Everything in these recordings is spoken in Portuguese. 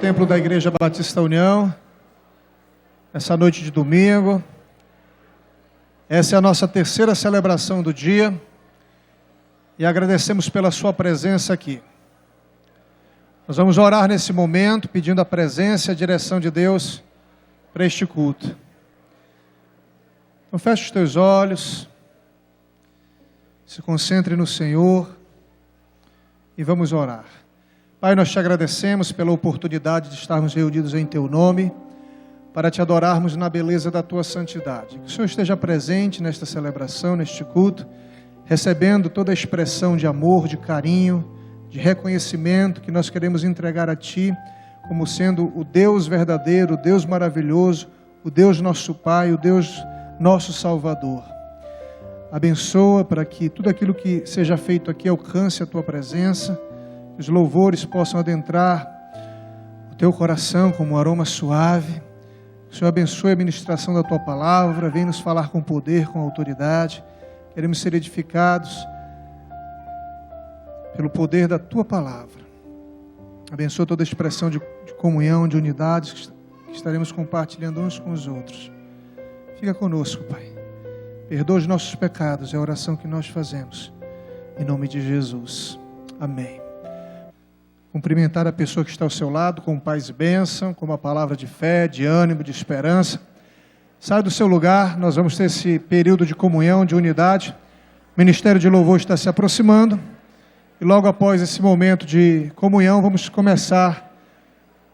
templo da Igreja Batista União, essa noite de domingo. Essa é a nossa terceira celebração do dia e agradecemos pela sua presença aqui. Nós vamos orar nesse momento, pedindo a presença e a direção de Deus para este culto. Então feche os teus olhos, se concentre no Senhor e vamos orar. Pai, nós te agradecemos pela oportunidade de estarmos reunidos em Teu nome, para Te adorarmos na beleza da Tua santidade. Que o Senhor esteja presente nesta celebração, neste culto, recebendo toda a expressão de amor, de carinho, de reconhecimento que nós queremos entregar a Ti, como sendo o Deus verdadeiro, o Deus maravilhoso, o Deus nosso Pai, o Deus nosso Salvador. Abençoa para que tudo aquilo que seja feito aqui alcance a Tua presença, que os louvores possam adentrar o Teu coração como um aroma suave. O Senhor abençoe a ministração da Tua palavra, vem nos falar com poder, com autoridade. Queremos ser edificados pelo poder da Tua palavra. Abençoa toda a expressão de comunhão, de unidade que estaremos compartilhando uns com os outros. Fica conosco, Pai. Perdoa os nossos pecados, é a oração que nós fazemos. Em nome de Jesus. Amém. Cumprimentar a pessoa que está ao seu lado com paz e bênção, com uma palavra de fé, de ânimo, de esperança. Sai do seu lugar, nós vamos ter esse período de comunhão, de unidade. O Ministério de Louvor está se aproximando. E logo após esse momento de comunhão, vamos começar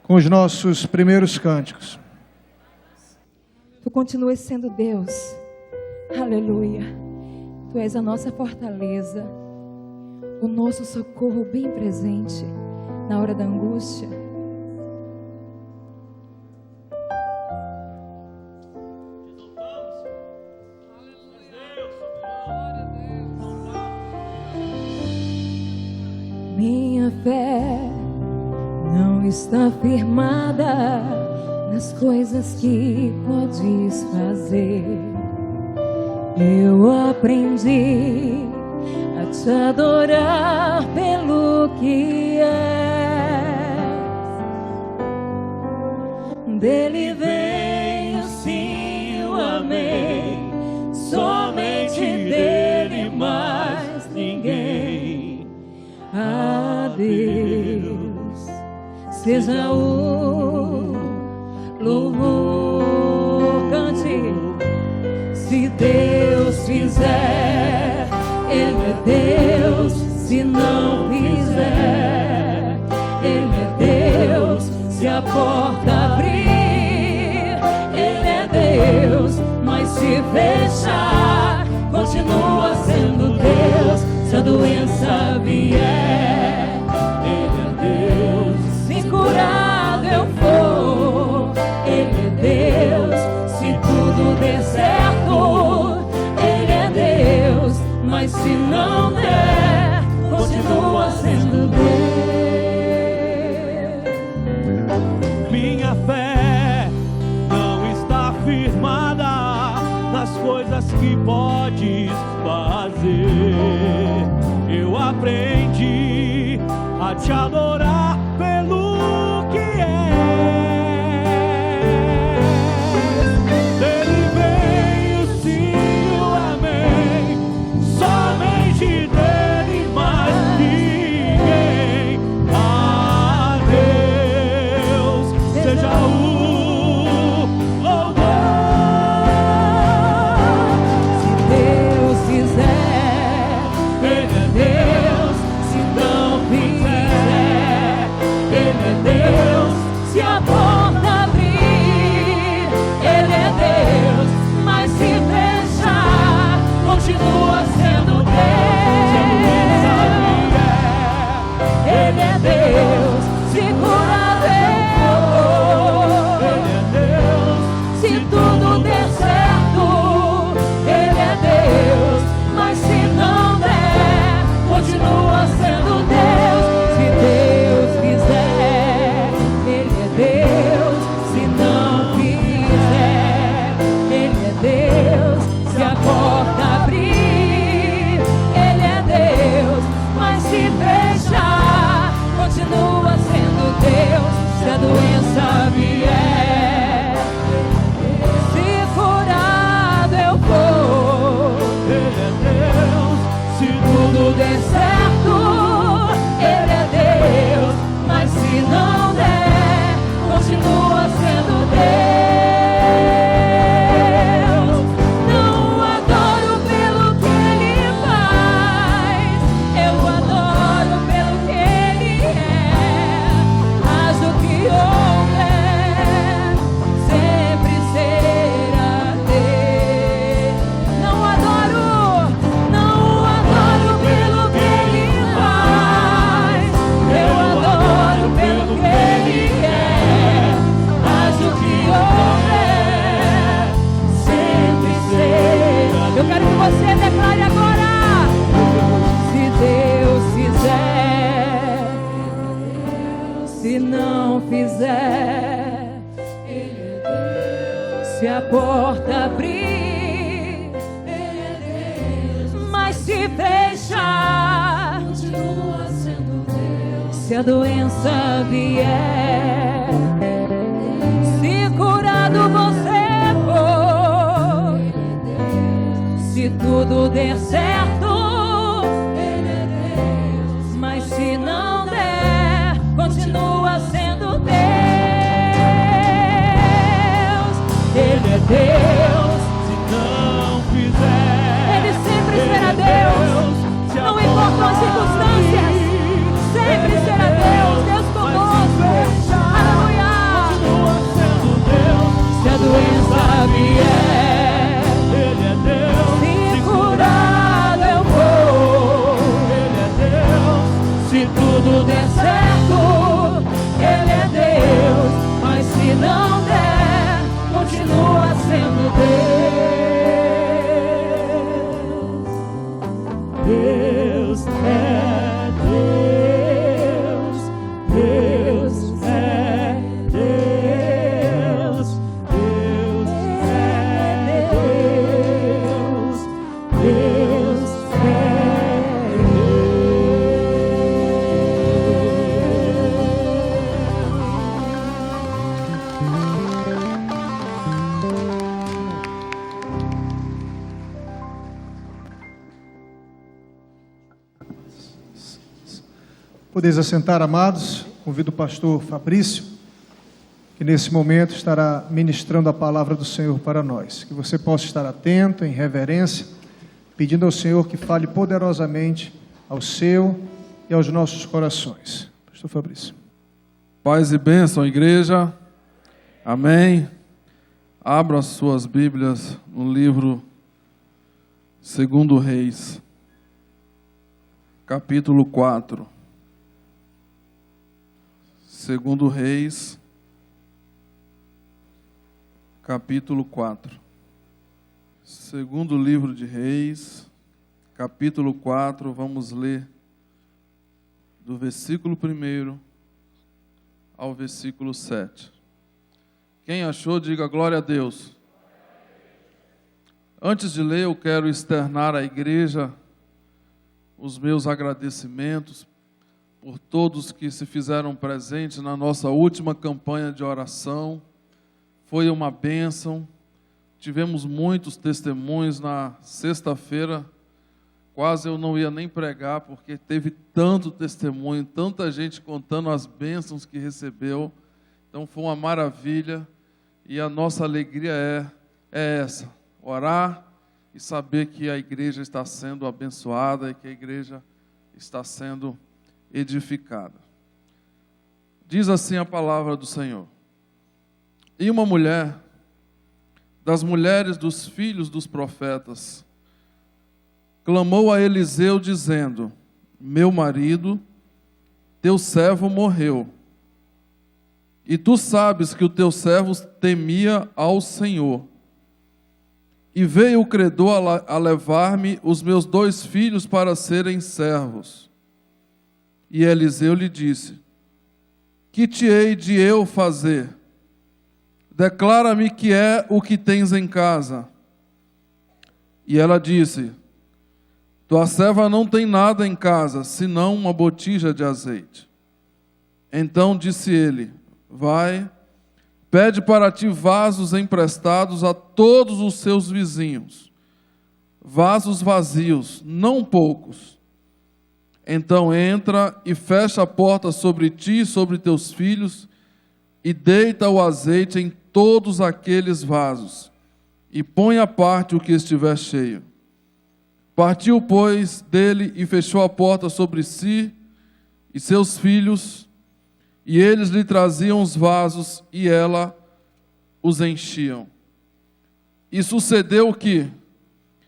com os nossos primeiros cânticos. Tu continuas sendo Deus. Aleluia. Tu és a nossa fortaleza, o nosso socorro bem presente na hora da angústia. Minha fé não está firmada nas coisas que podes fazer. Eu aprendi a te adorar pelo que és. Dele vem o sim, o amém. Somente dele, mais ninguém. A Deus seja o louvor. Cante. Se Deus fizer, Ele é Deus. Se não fizer, Ele é Deus. Se a porta abrir, Ele é Deus. Mas se fechar, continua sendo Deus. Se a doença vier, Ele é Deus. Se curado eu for, Ele é Deus. Se tudo der certo, Ele é Deus. Mas se não der, continua sendo Deus. Minha fé não está firmada nas coisas que podes fazer. Eu aprendi a te adorar pelo que é. Deus, se não fizer, a doença vier, se curado eu vou. Ele é Deus, se Tudo der certo, Ele é Deus, mas se não der, continua sendo Deus. Não adoro pelo que Ele faz, eu adoro pelo que Ele é. Mas o que houver, sempre será Deus. Não adoro pelo que Ele faz, eu adoro pelo que Ele é. Mas o que houver, sempre será. Eu quero que você declare agora: se Deus fizer, se não fizer, se a porta abrir, mas se fechar, continua sendo Deus. Se a doença vier, se curado você for, se tudo der certo, mas se não der, continua sendo Deus. Ele é Deus, se não fizer, Ele sempre será Deus. Não importam as circunstâncias, sempre será Deus. Deus conosco. Aleluia. continua sendo Deus. Se a doença vier, Ele é Deus, se curado eu vou. Ele é Deus, Se tudo der certo, Ele é Deus. Mas se não der, continua sendo Deus. Deus é Deus, Deus é Deus, Deus é Deus, Deus é Podeis assentar, amados. Convido o pastor Fabrício, que nesse momento estará ministrando a palavra do Senhor para nós. Que você possa estar atento, em reverência, pedindo ao Senhor que fale poderosamente ao seu e aos nossos corações. Pastor Fabrício. Paz e bênção, igreja. Amém. Abra as suas Bíblias no livro 2 Reis, capítulo 4. 2 Reis, capítulo 4. Segundo livro de Reis, capítulo 4, vamos ler do versículo 1 ao versículo 7. Quem achou, diga glória a Deus. Antes de ler, eu quero externar à igreja os meus agradecimentos por todos que se fizeram presentes na nossa última campanha de oração. Foi uma bênção. Tivemos muitos testemunhos na sexta-feira. Quase eu não ia nem pregar, porque teve tanto testemunho, tanta gente contando as bênçãos que recebeu. Então foi uma maravilha. E a nossa alegria é essa: orar e saber que a igreja está sendo abençoada e que a igreja está sendo edificada. Diz assim a palavra do Senhor: e uma mulher das mulheres dos filhos dos profetas clamou a Eliseu dizendo: meu marido, teu servo morreu, e tu sabes que o teu servo temia ao Senhor. E veio o credor a levar-me os meus 2 filhos para serem servos. E Eliseu lhe disse: que te hei de eu fazer? Declara-me que é o que tens em casa. E ela disse: tua serva não tem nada em casa, senão uma botija de azeite. Então disse ele: vai, pede para ti vasos emprestados a todos os seus vizinhos, vasos vazios, não poucos. Então entra e fecha a porta sobre ti e sobre teus filhos, e deita o azeite em todos aqueles vasos, e põe à parte o que estiver cheio. Partiu, pois, dele e fechou a porta sobre si e seus filhos, e eles lhe traziam os vasos, e ela os enchiam. E sucedeu que,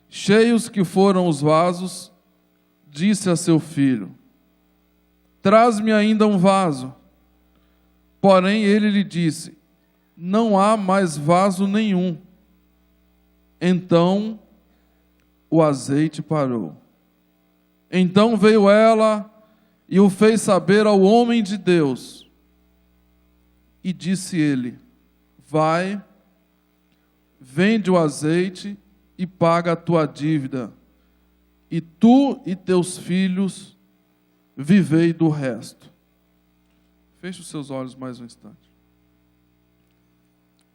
cheios que foram os vasos, disse a seu filho: traz-me ainda um vaso. Porém ele lhe disse: não há mais vaso nenhum. Então o azeite parou. Então veio ela e o fez saber ao homem de Deus. E disse ele: vai, vende o azeite e paga a tua dívida, e tu e teus filhos vivei do resto. Feche os seus olhos mais um instante.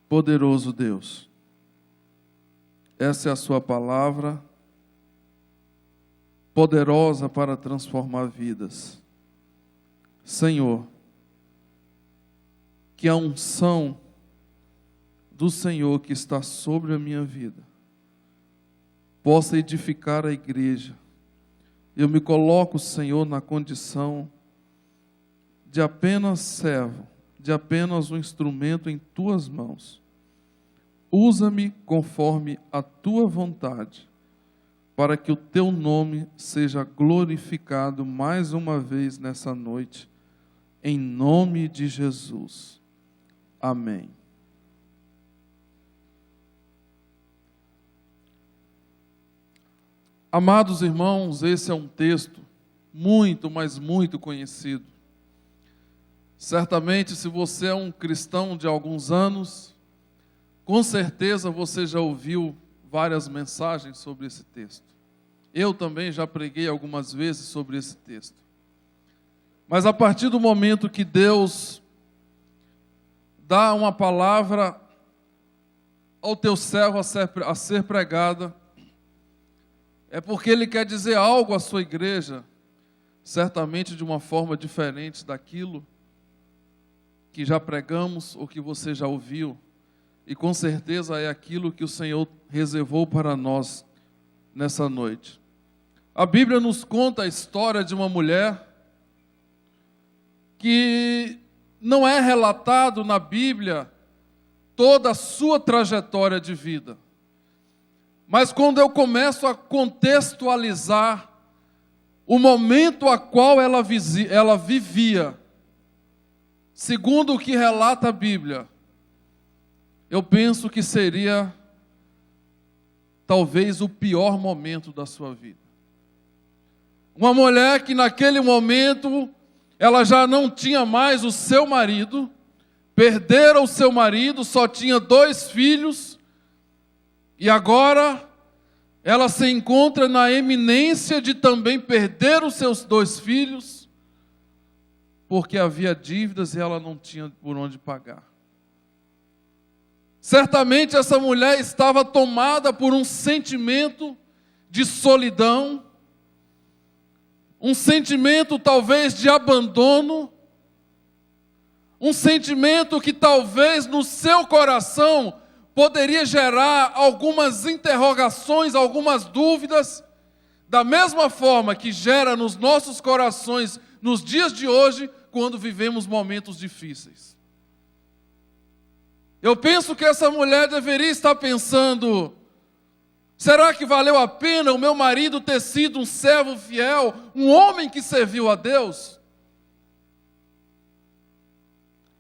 Poderoso Deus, essa é a sua palavra, poderosa para transformar vidas. Senhor, que a unção do Senhor que está sobre a minha vida possa edificar a igreja. Eu me coloco, Senhor, na condição de apenas servo, de apenas um instrumento em tuas mãos. Usa-me conforme a tua vontade, para que o teu nome seja glorificado mais uma vez nessa noite, em nome de Jesus. Amém. Amados irmãos, esse é um texto muito, mas muito conhecido. Certamente, se você é um cristão de alguns anos, com certeza você já ouviu várias mensagens sobre esse texto. Eu também já preguei algumas vezes sobre esse texto. Mas a partir do momento que Deus dá uma palavra ao teu servo a ser pregada, é porque Ele quer dizer algo à sua igreja, certamente de uma forma diferente daquilo que já pregamos ou que você já ouviu. E com certeza é aquilo que o Senhor reservou para nós nessa noite. A Bíblia nos conta a história de uma mulher que não é relatado na Bíblia toda a sua trajetória de vida. Mas quando eu começo a contextualizar o momento a qual ela vivia, segundo o que relata a Bíblia, eu penso que seria talvez o pior momento da sua vida. Uma mulher que naquele momento ela já não tinha mais o seu marido, perdera o seu marido, só tinha 2 filhos, e agora ela se encontra na eminência de também perder os seus 2 filhos, porque havia dívidas e ela não tinha por onde pagar. Certamente essa mulher estava tomada por um sentimento de solidão, um sentimento talvez de abandono, um sentimento que talvez no seu coração poderia gerar algumas interrogações, algumas dúvidas, da mesma forma que gera nos nossos corações nos dias de hoje, quando vivemos momentos difíceis. Eu penso que essa mulher deveria estar pensando: será que valeu a pena o meu marido ter sido um servo fiel, um homem que serviu a Deus?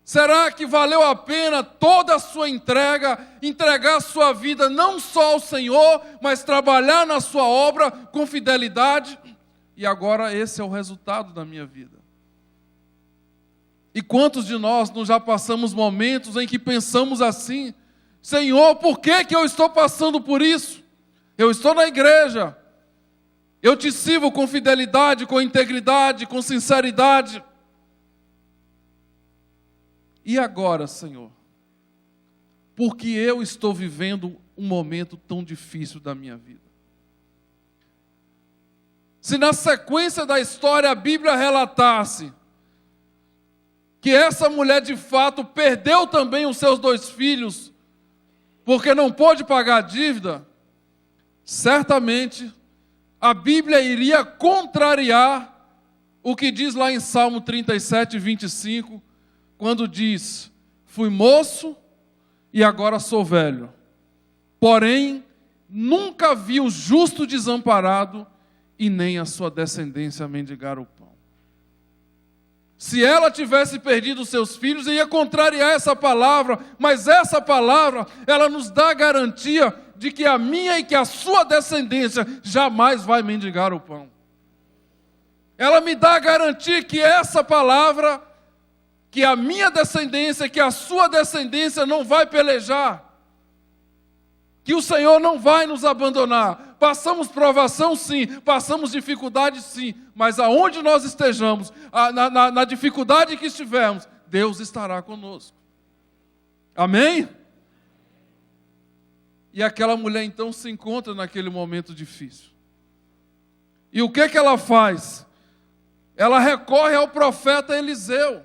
Será que valeu a pena toda a sua entregar a sua vida não só ao Senhor, mas trabalhar na sua obra com fidelidade? E agora esse é o resultado da minha vida. E quantos de nós não já passamos momentos em que pensamos assim: Senhor, por que eu estou passando por isso? Eu estou na igreja, eu te sirvo com fidelidade, com integridade, com sinceridade. E agora, Senhor? Porque eu estou vivendo um momento tão difícil da minha vida. Se na sequência da história a Bíblia relatasse que essa mulher de fato perdeu também os seus 2 filhos, porque não pôde pagar a dívida, certamente a Bíblia iria contrariar o que diz lá em Salmo 37, 25, quando diz: fui moço e agora sou velho, porém nunca vi o justo desamparado e nem a sua descendência mendigar o pão. Se ela tivesse perdido seus filhos, ia contrariar essa palavra, mas essa palavra, ela nos dá a garantia de que a minha e que a sua descendência jamais vai mendigar o pão. Ela me dá a garantia que essa palavra, que a minha descendência, que a sua descendência não vai pelejar, que o Senhor não vai nos abandonar. Passamos provação, sim, passamos dificuldade, sim, mas aonde nós estejamos, na dificuldade que estivermos, Deus estará conosco. Amém? E aquela mulher então se encontra naquele momento difícil. E o que ela faz? Ela recorre ao profeta Eliseu.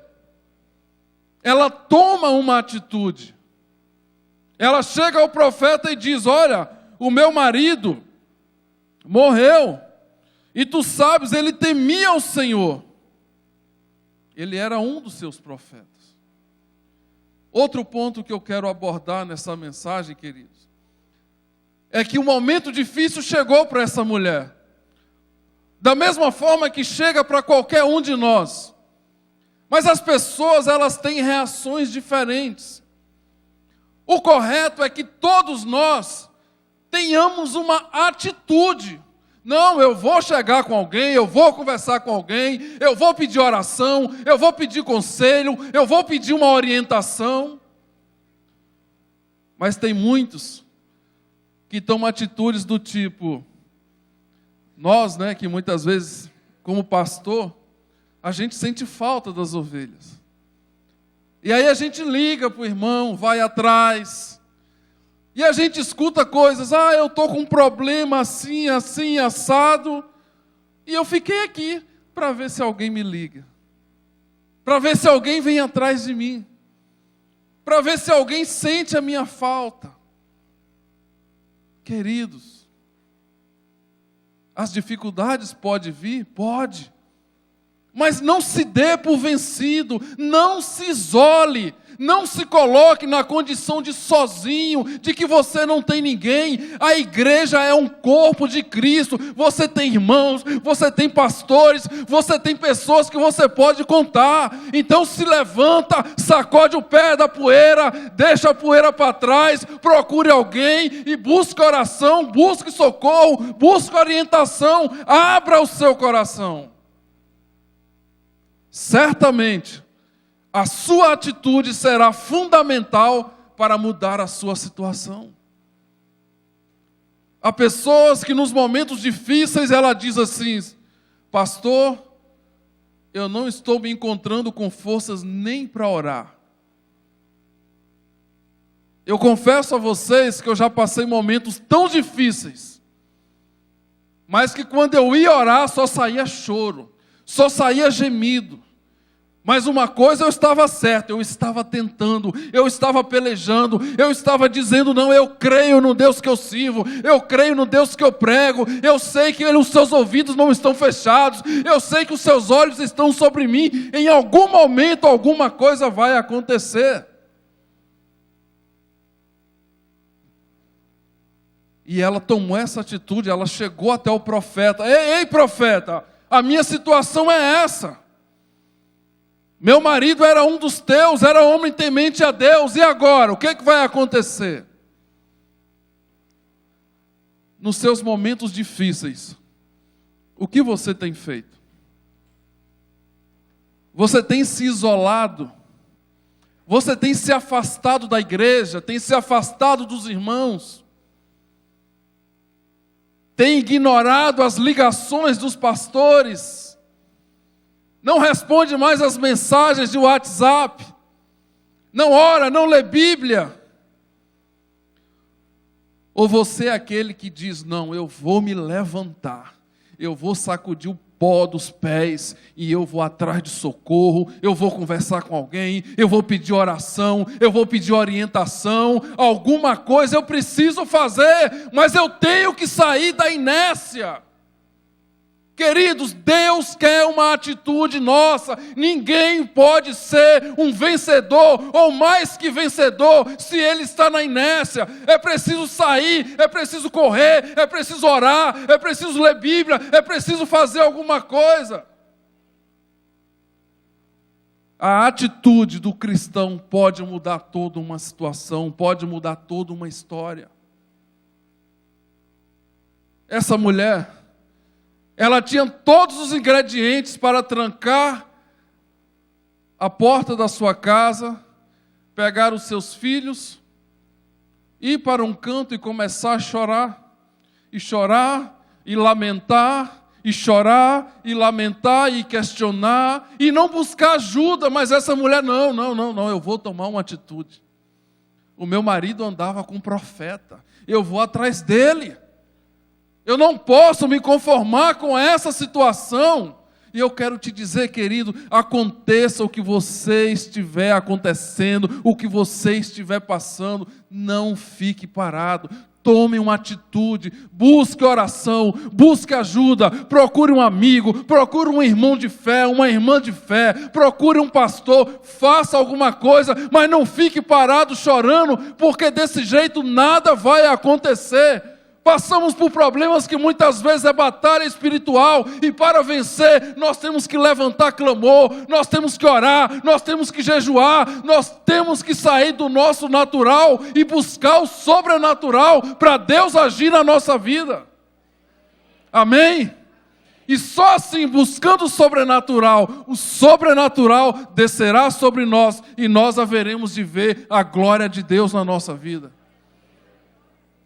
Ela toma uma atitude. Ela chega ao profeta e diz: olha, o meu marido morreu, e tu sabes, ele temia o Senhor. Ele era um dos seus profetas. Outro ponto que eu quero abordar nessa mensagem, queridos, é que o momento difícil chegou para essa mulher. Da mesma forma que chega para qualquer um de nós. Mas as pessoas, elas têm reações diferentes. O correto é que todos nós tenhamos uma atitude. Não, eu vou chegar com alguém, eu vou conversar com alguém, eu vou pedir oração, eu vou pedir conselho, eu vou pedir uma orientação. Mas tem muitos que tomam atitudes do tipo, nós, que muitas vezes, como pastor, a gente sente falta das ovelhas. E aí a gente liga para o irmão, vai atrás, e a gente escuta coisas: eu estou com um problema assim, assim, assado, e eu fiquei aqui para ver se alguém me liga, para ver se alguém vem atrás de mim, para ver se alguém sente a minha falta. Queridos, as dificuldades podem vir? Pode. Mas não se dê por vencido, não se isole, não se coloque na condição de sozinho, de que você não tem ninguém. A igreja é um corpo de Cristo, você tem irmãos, você tem pastores, você tem pessoas que você pode contar. Então se levanta, sacode o pé da poeira, deixa a poeira para trás, procure alguém e busque oração, busque socorro, busque orientação, abra o seu coração. Certamente, a sua atitude será fundamental para mudar a sua situação. Há pessoas que nos momentos difíceis ela diz assim: pastor, eu não estou me encontrando com forças nem para orar. Eu confesso a vocês que eu já passei momentos tão difíceis, mas que quando eu ia orar só saía choro, só saía gemido. Mas uma coisa eu estava certo, eu estava tentando, eu estava pelejando, eu estava dizendo: não, eu creio no Deus que eu sirvo, eu creio no Deus que eu prego, eu sei que os seus ouvidos não estão fechados, eu sei que os seus olhos estão sobre mim, em algum momento alguma coisa vai acontecer. E ela tomou essa atitude, ela chegou até o profeta: ei profeta, a minha situação é essa. Meu marido era um dos teus, era homem temente a Deus, e agora? O que vai acontecer? Nos seus momentos difíceis, o que você tem feito? Você tem se isolado? Você tem se afastado da igreja? Tem se afastado dos irmãos? Tem ignorado as ligações dos pastores? Não responde mais as mensagens de WhatsApp? não ora, não lê Bíblia? Ou você é aquele que diz, não, eu vou me levantar, eu vou sacudir o pó dos pés e eu vou atrás de socorro, eu vou conversar com alguém, eu vou pedir oração, eu vou pedir orientação, alguma coisa eu preciso fazer, mas eu tenho que sair da inércia. Queridos, Deus quer uma atitude nossa. Ninguém pode ser um vencedor ou mais que vencedor se ele está na inércia. É preciso sair, é preciso correr, é preciso orar, é preciso ler Bíblia, é preciso fazer alguma coisa. A atitude do cristão pode mudar toda uma situação, pode mudar toda uma história. Essa mulher, ela tinha todos os ingredientes para trancar a porta da sua casa, pegar os seus filhos, ir para um canto e começar a chorar, e lamentar, e chorar, e lamentar, e questionar, e não buscar ajuda, mas essa mulher, não, eu vou tomar uma atitude. O meu marido andava com um profeta, eu vou atrás dele. Eu não posso me conformar com essa situação. E eu quero te dizer, querido, aconteça o que você estiver acontecendo, o que você estiver passando, não fique parado. Tome uma atitude, busque oração, busque ajuda, procure um amigo, procure um irmão de fé, uma irmã de fé, procure um pastor, faça alguma coisa, mas não fique parado chorando, porque desse jeito nada vai acontecer. Passamos por problemas que muitas vezes é batalha espiritual, e para vencer nós temos que levantar clamor, nós temos que orar, nós temos que jejuar, nós temos que sair do nosso natural e buscar o sobrenatural para Deus agir na nossa vida. Amém? E só assim, buscando o sobrenatural descerá sobre nós e nós haveremos de ver a glória de Deus na nossa vida.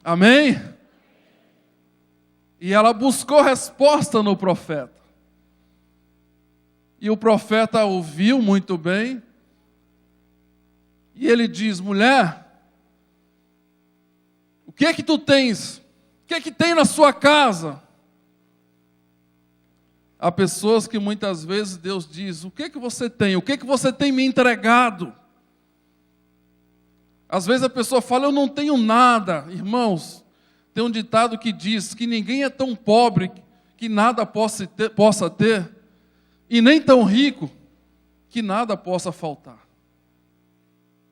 Amém? E ela buscou resposta no profeta. E o profeta ouviu muito bem. E ele diz, mulher, o que é que tu tens? O que é que tem na sua casa? Há pessoas que muitas vezes Deus diz, o que é que você tem? O que é que você tem me entregado? Às vezes a pessoa fala, eu não tenho nada. Irmãos, tem um ditado que diz que ninguém é tão pobre que nada possa ter, e nem tão rico que nada possa faltar.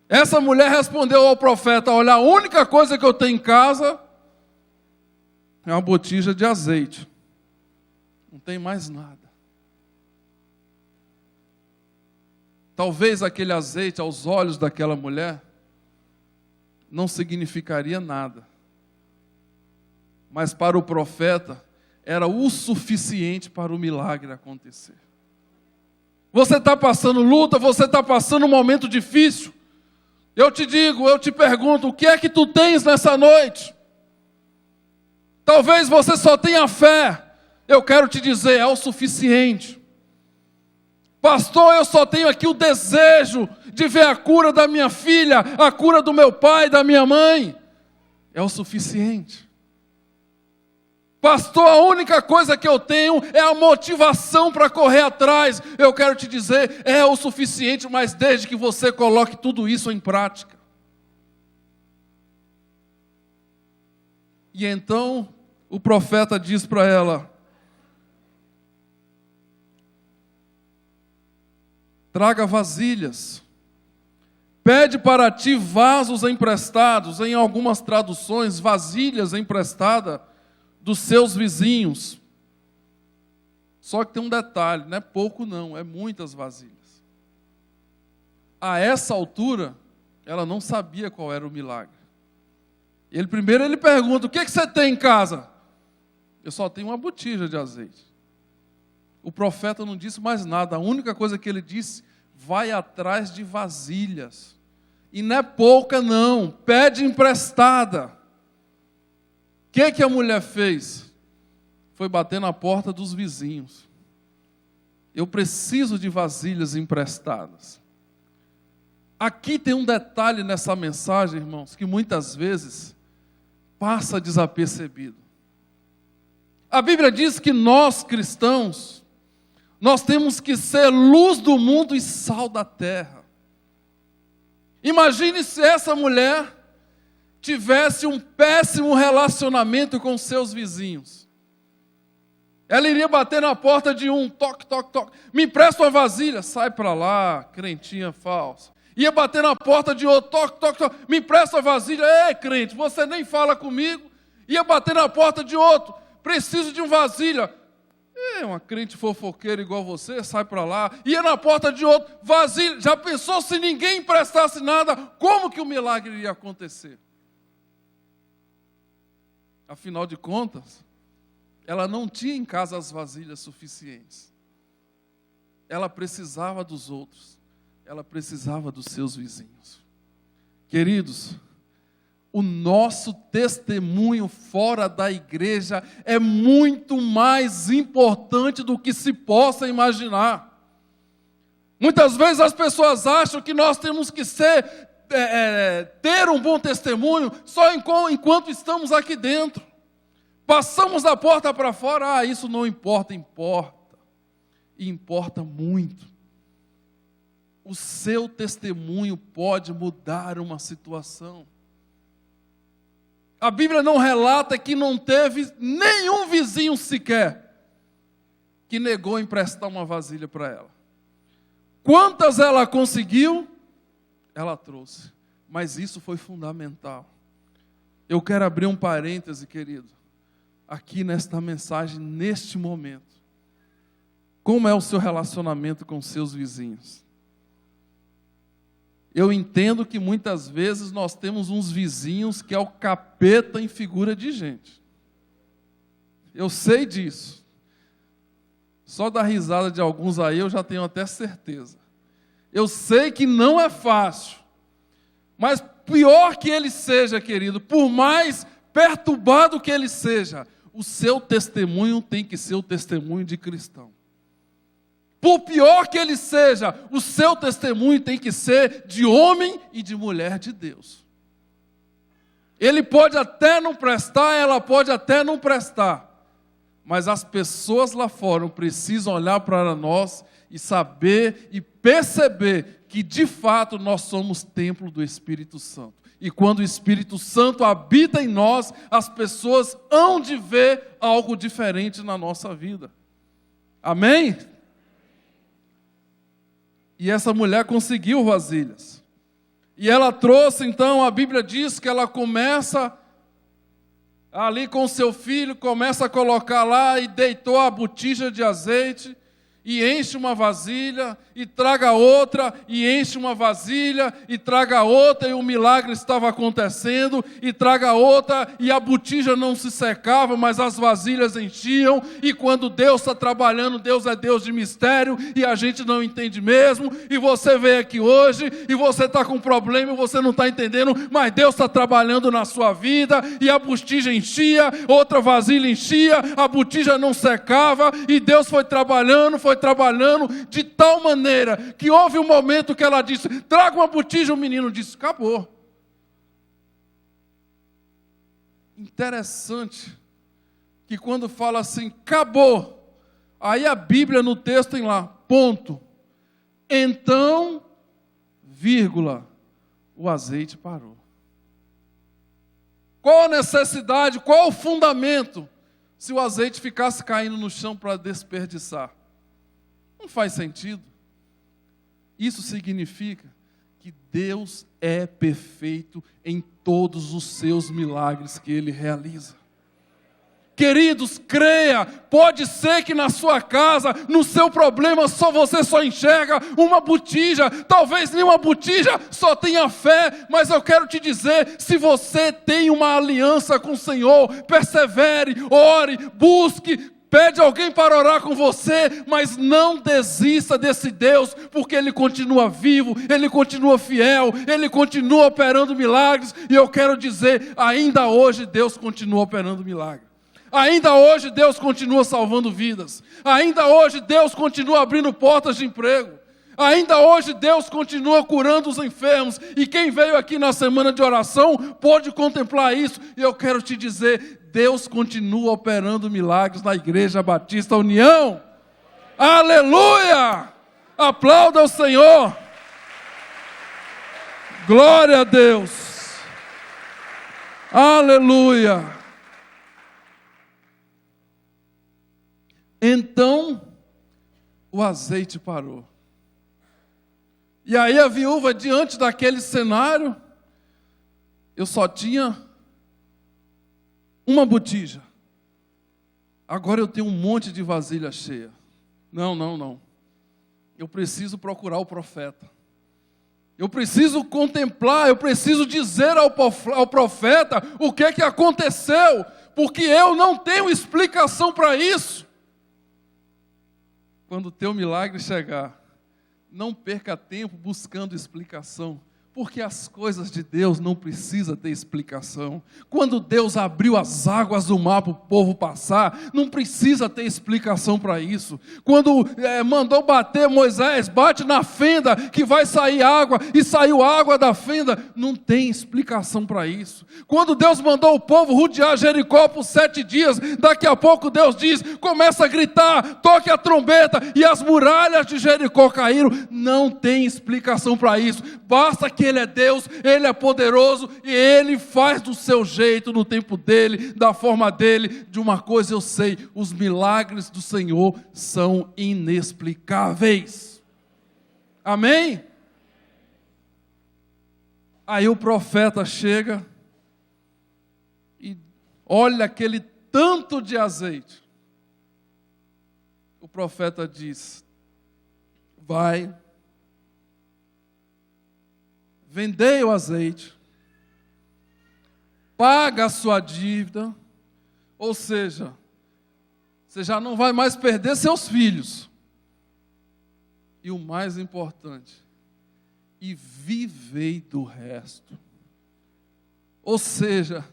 Essa mulher respondeu ao profeta, olha, a única coisa que eu tenho em casa é uma botija de azeite. Não tem mais nada. Talvez aquele azeite, aos olhos daquela mulher, não significaria nada. Mas para o profeta, era o suficiente para o milagre acontecer. Você está passando luta, você está passando um momento difícil. Eu te digo, eu te pergunto, o que é que tu tens nessa noite? Talvez você só tenha fé. Eu quero te dizer, é o suficiente. Pastor, eu só tenho aqui o desejo de ver a cura da minha filha, a cura do meu pai, da minha mãe. É o suficiente. Pastor, a única coisa que eu tenho é a motivação para correr atrás. Eu quero te dizer, é o suficiente, mas desde que você coloque tudo isso em prática. E então o profeta diz para ela, traga vasilhas, pede para ti vasos emprestados, em algumas traduções, vasilhas emprestadas dos seus vizinhos. Só que tem um detalhe, não é pouco não, é muitas vasilhas. A essa altura, ela não sabia qual era o milagre. Primeiro ele pergunta, o que você tem em casa? Eu só tenho uma botija de azeite. O profeta não disse mais nada, a única coisa que ele disse, vai atrás de vasilhas. E não é pouca não, pede emprestada. O que a mulher fez? Foi bater na porta dos vizinhos. Eu preciso de vasilhas emprestadas. Aqui tem um detalhe nessa mensagem, irmãos, que muitas vezes passa desapercebido. A Bíblia diz que nós, cristãos, nós temos que ser luz do mundo e sal da terra. Imagine se essa mulher tivesse um péssimo relacionamento com seus vizinhos. Ela iria bater na porta de um, toque, toque, toque. Me empresta uma vasilha, sai para lá, crentinha falsa. Ia bater na porta de outro, toque, toque, toque. Me empresta a vasilha, ei crente, você nem fala comigo. Ia bater na porta de outro, preciso de uma vasilha. Uma crente fofoqueira igual você, sai para lá. Ia na porta de outro, vasilha. Já pensou se ninguém emprestasse nada, como que o milagre iria acontecer? Afinal de contas, ela não tinha em casa as vasilhas suficientes. Ela precisava dos outros. Ela precisava dos seus vizinhos. Queridos, o nosso testemunho fora da igreja é muito mais importante do que se possa imaginar. Muitas vezes as pessoas acham que nós temos que ter um bom testemunho só enquanto estamos aqui dentro. Passamos da porta para fora, isso não importa, importa. E importa muito. O seu testemunho pode mudar uma situação. A Bíblia não relata que não teve nenhum vizinho sequer que negou emprestar uma vasilha para ela. Quantas ela conseguiu, ela trouxe. Mas isso foi fundamental. Eu quero abrir um parêntese, querido, aqui nesta mensagem, neste momento. Como é o seu relacionamento com seus vizinhos? Eu entendo que muitas vezes nós temos uns vizinhos que é o capeta em figura de gente. Eu sei disso. Só da risada de alguns aí eu já tenho até certeza. Eu sei que não é fácil. Mas pior que ele seja, querido, por mais perturbado que ele seja, o seu testemunho tem que ser o testemunho de cristão. Por pior que ele seja, o seu testemunho tem que ser de homem e de mulher de Deus. Ele pode até não prestar, ela pode até não prestar, mas as pessoas lá fora precisam olhar para nós e saber e perceber que de fato nós somos templo do Espírito Santo. E quando o Espírito Santo habita em nós, as pessoas hão de ver algo diferente na nossa vida. Amém? E essa mulher conseguiu vasilhas. E ela trouxe, então, a Bíblia diz que ela começa ali com seu filho, começa a colocar lá e deitou a botija de azeite e enche uma vasilha, e traga outra, e enche uma vasilha, e traga outra, e o milagre estava acontecendo, e traga outra, e a botija não se secava, mas as vasilhas enchiam, e quando Deus está trabalhando, Deus é Deus de mistério, e a gente não entende mesmo, e você veio aqui hoje, e você está com problema, e você não está entendendo, mas Deus está trabalhando na sua vida, e a botija enchia, outra vasilha enchia, a botija não secava, e Deus foi trabalhando de tal maneira que houve um momento que ela disse, traga uma botija, o menino disse, acabou. Interessante que quando fala assim, acabou, aí a Bíblia no texto tem lá, ponto. Então, vírgula, o azeite parou. Qual a necessidade, qual o fundamento se o azeite ficasse caindo no chão para desperdiçar? Não faz sentido. Isso significa que Deus é perfeito em todos os seus milagres que Ele realiza. Queridos, creia, pode ser que na sua casa, no seu problema, você só enxerga uma botija, talvez nenhuma botija, só tenha fé, mas eu quero te dizer, se você tem uma aliança com o Senhor, persevere, ore, busque, pede alguém para orar com você, mas não desista desse Deus, porque Ele continua vivo, Ele continua fiel, Ele continua operando milagres, e eu quero dizer, ainda hoje Deus continua operando milagres. Ainda hoje Deus continua salvando vidas. Ainda hoje Deus continua abrindo portas de emprego. Ainda hoje Deus continua curando os enfermos. E quem veio aqui na semana de oração pode contemplar isso. E eu quero te dizer, Deus continua operando milagres na Igreja Batista União. Aleluia! Aplauda o Senhor. Glória a Deus. Aleluia. Então, o azeite parou. E aí a viúva, diante daquele cenário, eu só tinha uma botija. Agora eu tenho um monte de vasilha cheia. Não. Eu preciso procurar o profeta. Eu preciso contemplar, eu preciso dizer ao profeta o que aconteceu, porque eu não tenho explicação para isso. Quando o teu milagre chegar, não perca tempo buscando explicação, porque as coisas de Deus não precisam ter explicação. Quando Deus abriu as águas do mar para o povo passar, não precisa ter explicação para isso. Quando mandou bater Moisés, bate na fenda que vai sair água, e saiu água da fenda, não tem explicação para isso. Quando Deus mandou o povo rodear Jericó por 7 dias, daqui a pouco Deus diz, começa a gritar, toque a trombeta, e as muralhas de Jericó caíram. Não tem explicação para isso. Basta que Ele é Deus, Ele é poderoso, e Ele faz do seu jeito, no tempo dEle, da forma dEle. De uma coisa eu sei, os milagres do Senhor são inexplicáveis. Amém? Aí o profeta chega e olha aquele tanto de azeite. O profeta diz, vai, vendei o azeite, paga a sua dívida, ou seja, você já não vai mais perder seus filhos. E o mais importante, e vivei do resto. Ou seja,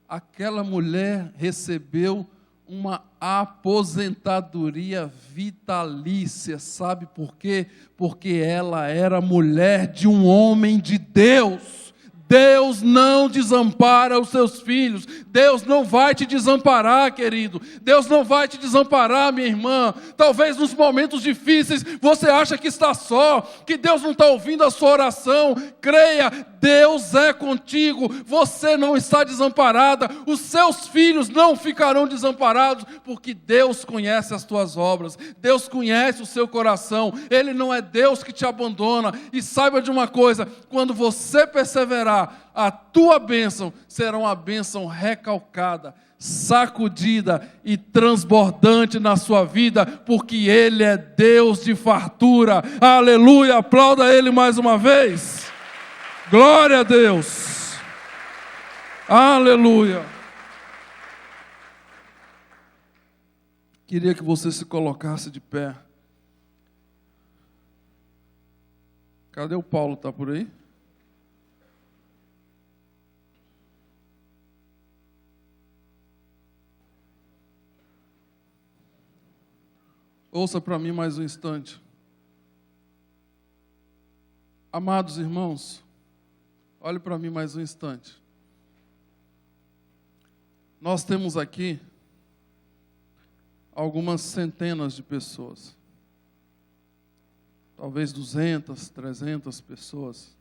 aquela mulher recebeu uma aposentadoria vitalícia. Sabe por quê? Porque ela era mulher de um homem de Deus. Deus não desampara os seus filhos. Deus não vai te desamparar, querido. Deus não vai te desamparar, minha irmã. Talvez nos momentos difíceis você acha que está só, que Deus não está ouvindo a sua oração. Creia, Deus é contigo. Você não está desamparada. Os seus filhos não ficarão desamparados, porque Deus conhece as tuas obras. Deus conhece o seu coração. Ele não é Deus que te abandona. E saiba de uma coisa, quando você perseverar, a tua bênção será uma bênção recalcada, sacudida e transbordante na sua vida, porque Ele é Deus de fartura. Aleluia, aplauda Ele mais uma vez. Glória a Deus. Aleluia. Queria que você se colocasse de pé. Cadê o Paulo? Está por aí? Ouça para mim mais um instante. Amados irmãos, olhe para mim mais um instante. Nós temos aqui algumas centenas de pessoas. Talvez 200, 300 pessoas.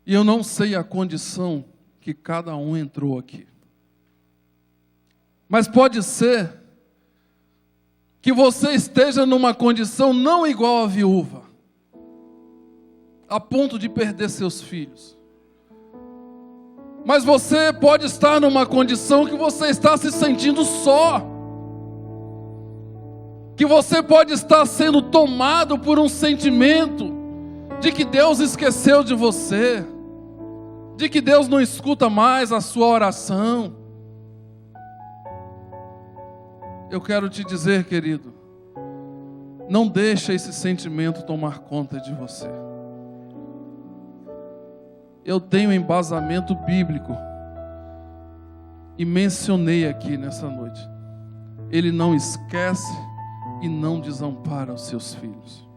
E eu não sei a condição que cada um entrou aqui. Mas pode ser que você esteja numa condição não igual à viúva, a ponto de perder seus filhos. Mas você pode estar numa condição que você está se sentindo só, que você pode estar sendo tomado por um sentimento de que Deus esqueceu de você, de que Deus não escuta mais a sua oração. Eu quero te dizer, querido, não deixa esse sentimento tomar conta de você. Eu tenho embasamento bíblico e mencionei aqui nessa noite. Ele não esquece e não desampara os seus filhos.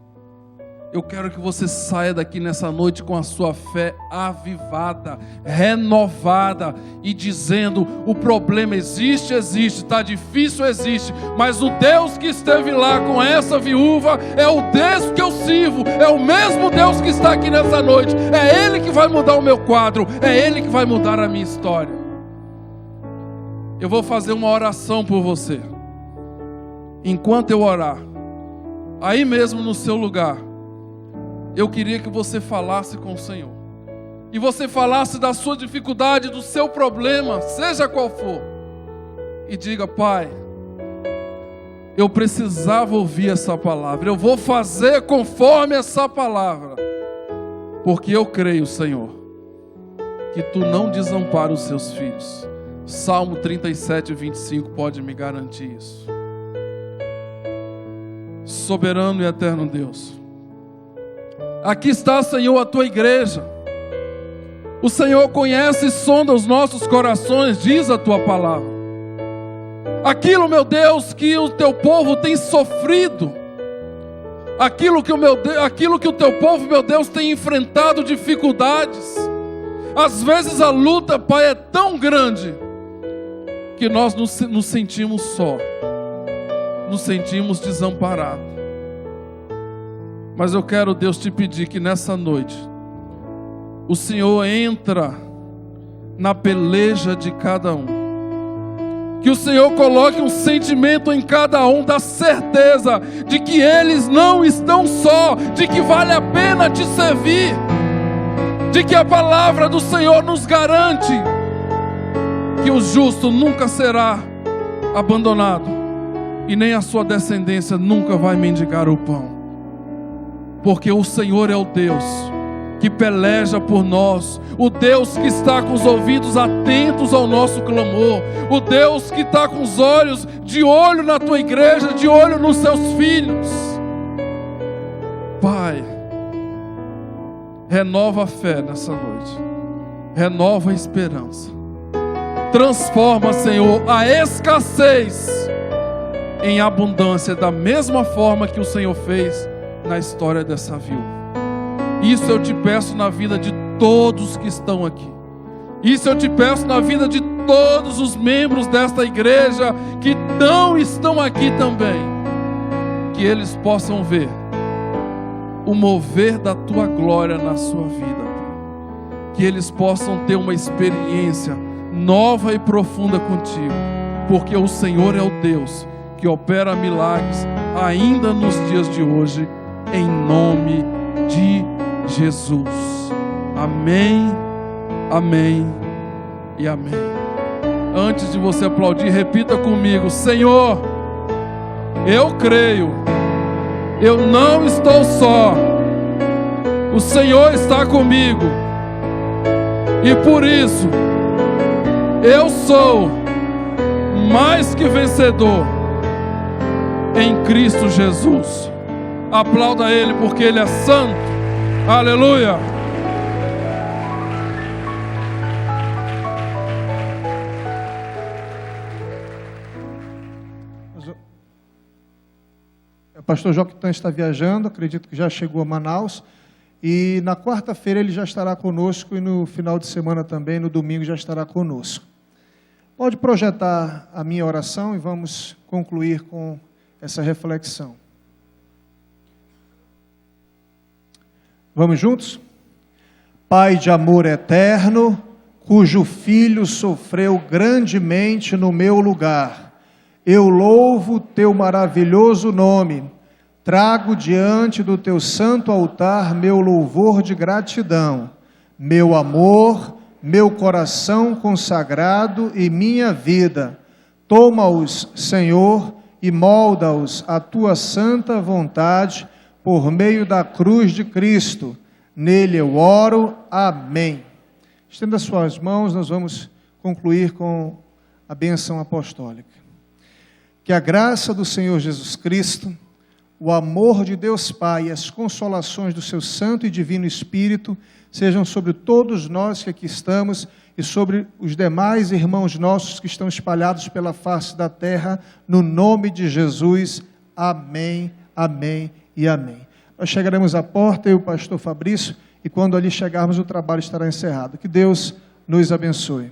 Eu quero que você saia daqui nessa noite com a sua fé avivada, renovada e dizendo: o problema existe, está difícil, existe, mas o Deus que esteve lá com essa viúva é o Deus que eu sirvo, é o mesmo Deus que está aqui nessa noite, é Ele que vai mudar o meu quadro, é Ele que vai mudar a minha história. Eu vou fazer uma oração por você. Enquanto eu orar, aí mesmo no seu lugar, eu queria que você falasse com o Senhor. E você falasse da sua dificuldade, do seu problema, seja qual for. E diga: Pai, eu precisava ouvir essa palavra. Eu vou fazer conforme essa palavra. Porque eu creio, Senhor, que Tu não desampara os Seus filhos. Salmo 37, 25 pode me garantir isso. Soberano e eterno Deus, aqui está, Senhor, a Tua igreja. O Senhor conhece e sonda os nossos corações, diz a Tua palavra. Aquilo, meu Deus, que o Teu povo tem sofrido, aquilo que o Teu povo, meu Deus, tem enfrentado dificuldades. Às vezes a luta, Pai, é tão grande que nós nos sentimos só, nos sentimos desamparados. Mas eu quero, Deus, te pedir que nessa noite o Senhor entra na peleja de cada um. Que o Senhor coloque um sentimento em cada um da certeza de que eles não estão só, de que vale a pena te servir, de que a palavra do Senhor nos garante que o justo nunca será abandonado e nem a sua descendência nunca vai mendigar o pão. Porque o Senhor é o Deus que peleja por nós, o Deus que está com os ouvidos atentos ao nosso clamor, o Deus que está com os olhos de olho na Tua igreja, de olho nos Seus filhos. Pai, renova a fé nessa noite, renova a esperança, transforma, Senhor, a escassez em abundância, da mesma forma que o Senhor fez na história dessa viúva. Isso eu te peço na vida de todos que estão aqui. Isso eu te peço na vida de todos os membros desta igreja que não estão aqui também. Que eles possam ver o mover da Tua glória na sua vida. Que eles possam ter uma experiência nova e profunda contigo. Porque o Senhor é o Deus que opera milagres ainda nos dias de hoje. Em nome de Jesus. Amém, amém e amém. Antes de você aplaudir, repita comigo: Senhor, eu creio, eu não estou só, o Senhor está comigo, e por isso eu sou mais que vencedor em Cristo Jesus. Aplauda Ele, porque Ele é santo. Aleluia. O pastor Joquitã está viajando, acredito que já chegou a Manaus, e na quarta-feira ele já estará conosco, e no final de semana também, no domingo, já estará conosco. Pode projetar a minha oração e vamos concluir com essa reflexão. Vamos juntos? Pai de amor eterno, cujo Filho sofreu grandemente no meu lugar, eu louvo Teu maravilhoso nome, trago diante do Teu santo altar meu louvor de gratidão, meu amor, meu coração consagrado e minha vida. Toma-os, Senhor, e molda-os à Tua santa vontade, por meio da cruz de Cristo. Nele eu oro. Amém. Estenda suas mãos, nós vamos concluir com a bênção apostólica. Que a graça do Senhor Jesus Cristo, o amor de Deus Pai e as consolações do seu Santo e Divino Espírito sejam sobre todos nós que aqui estamos e sobre os demais irmãos nossos que estão espalhados pela face da terra, no nome de Jesus. Amém, amém e amém. nós chegaremos à porta, eu e o pastor Fabrício, e quando ali chegarmos o trabalho estará encerrado. Que Deus nos abençoe.